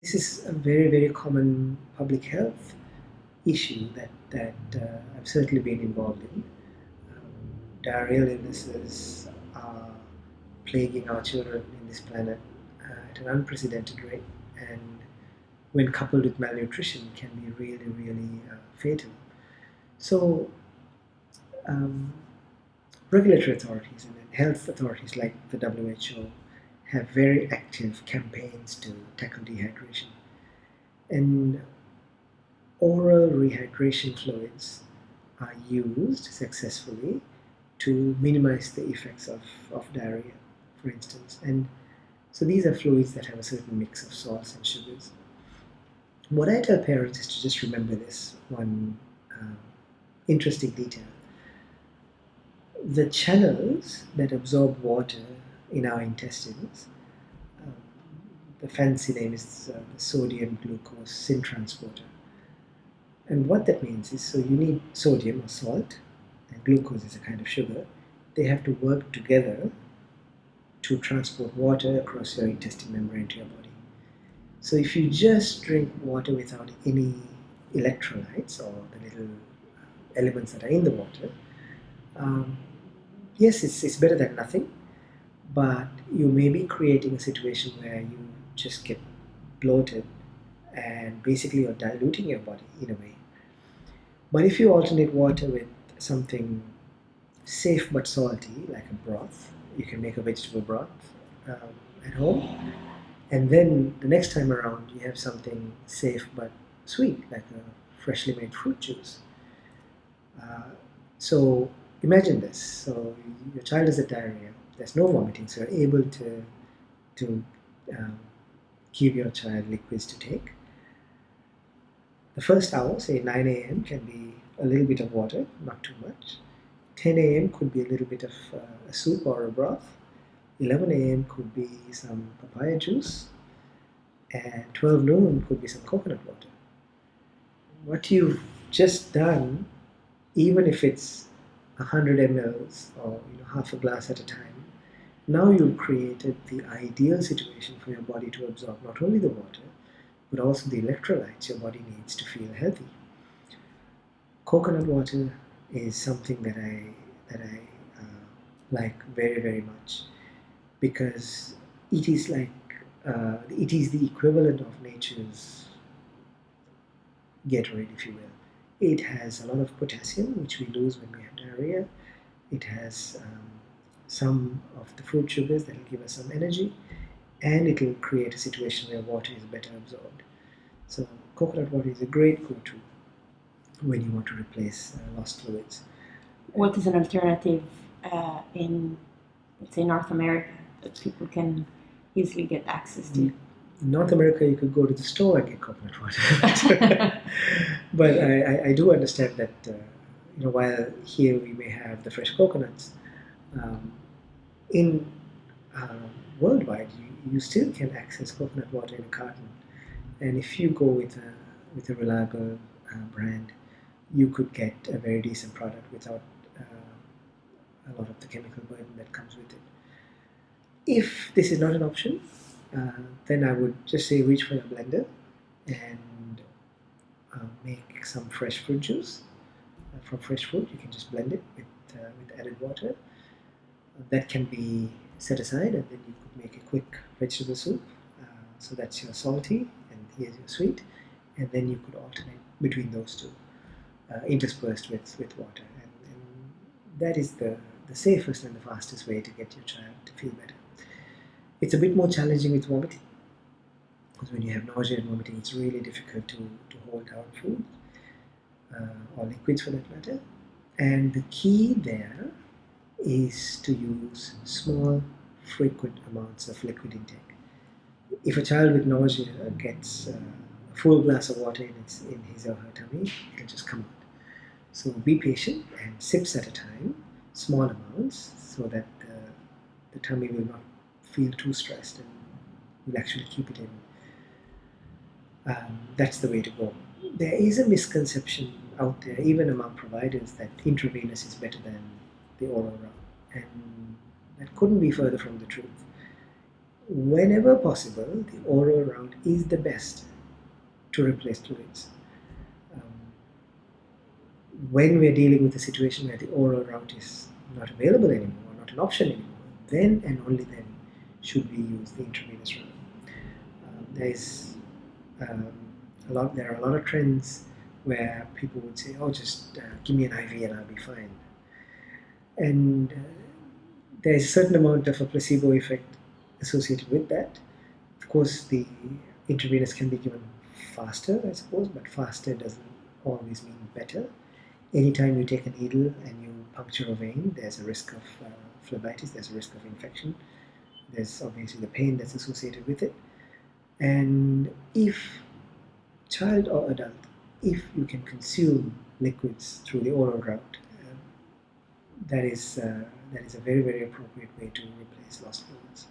This is a very, very common public health issue that I've certainly been involved in. Diarrheal illnesses are plaguing our children in this planet at an unprecedented rate, and when coupled with malnutrition, can be really, really fatal. So, um, regulatory authorities and health authorities like the WHO have very active campaigns to tackle dehydration. And oral rehydration fluids are used successfully to minimize the effects of diarrhea, for instance. And so these are fluids that have a certain mix of salts and sugars. What I tell parents is to just remember this one interesting detail. The channels that absorb water in our intestines, um, the fancy name is the sodium glucose syntransporter. And what that means is, so you need sodium or salt, and glucose is a kind of sugar. They have to work together to transport water across your intestine membrane to your body. So if you just drink water without any electrolytes or the little elements that are in the water, yes, it's better than nothing, but you may be creating a situation where you just get bloated and basically you're diluting your body in a way. But if you alternate water with something safe but salty, like a broth, you can make a vegetable broth at home, and then the next time around you have something safe but sweet, like a freshly made fruit juice. So imagine this. So your child has a diarrhea. There's no vomiting, so you're able to um, give your child liquids to take. The first hour, say 9 a.m., can be a little bit of water, not too much. 10 a.m. could be a little bit of a soup or a broth. 11 a.m. could be some papaya juice. And 12 noon could be some coconut water. What you've just done, even if it's 100 mLs or half a glass at a time, now you've created the ideal situation for your body to absorb not only the water, but also the electrolytes your body needs to feel healthy. Coconut water is something that I like very, very much, because it is like it is the equivalent of nature's Gatorade, if you will. It has a lot of potassium, which we lose when we have diarrhea. It has some of the fruit sugars that will give us some energy, and it will create a situation where water is better absorbed. So coconut water is a great go-to when you want to replace lost fluids. What is an alternative in, let's say, North America that people can easily get access to? In North America, you could go to the store and get coconut water. But I do understand that while here we may have the fresh coconuts, in worldwide you still can access coconut water in a carton. And if you go with a reliable brand, you could get a very decent product without a lot of the chemical burden that comes with it. If this is not an option, then I would just say reach for your blender and make some fresh fruit juice. From fresh fruit, you can just blend it with added water. That can be set aside, and then you could make a quick vegetable soup. So that's your salty, and here's your sweet, and then you could alternate between those two, interspersed with water. And that is the safest and the fastest way to get your child to feel better. It's a bit more challenging with vomiting, because when you have nausea and vomiting, it's really difficult to hold down food or liquids for that matter. And the key there is to use small, frequent amounts of liquid intake. If a child with nausea gets a full glass of water in his or her tummy, it'll just come out. So be patient and sips at a time, small amounts, so that the tummy will not feel too stressed and will actually keep it in. That's the way to go. There is a misconception out there, even among providers, that intravenous is better than the oral route, and that couldn't be further from the truth. whenever possible, the oral route is the best to replace fluids. When we're dealing with a situation where the oral route is not available anymore, not an option anymore, then and only then should we use the intravenous route. There are a lot of trends where people would say, "Oh, just give me an IV and I'll be fine." And there's a certain amount of a placebo effect associated with that. Of course, the intravenous can be given faster, I suppose, but faster doesn't always mean better. Anytime you take a needle and you puncture a vein, there's a risk of phlebitis, there's a risk of infection, there's obviously the pain that's associated with it. And if child or adult, if you can consume liquids through the oral route, that is a very, very appropriate way to replace lost fluids.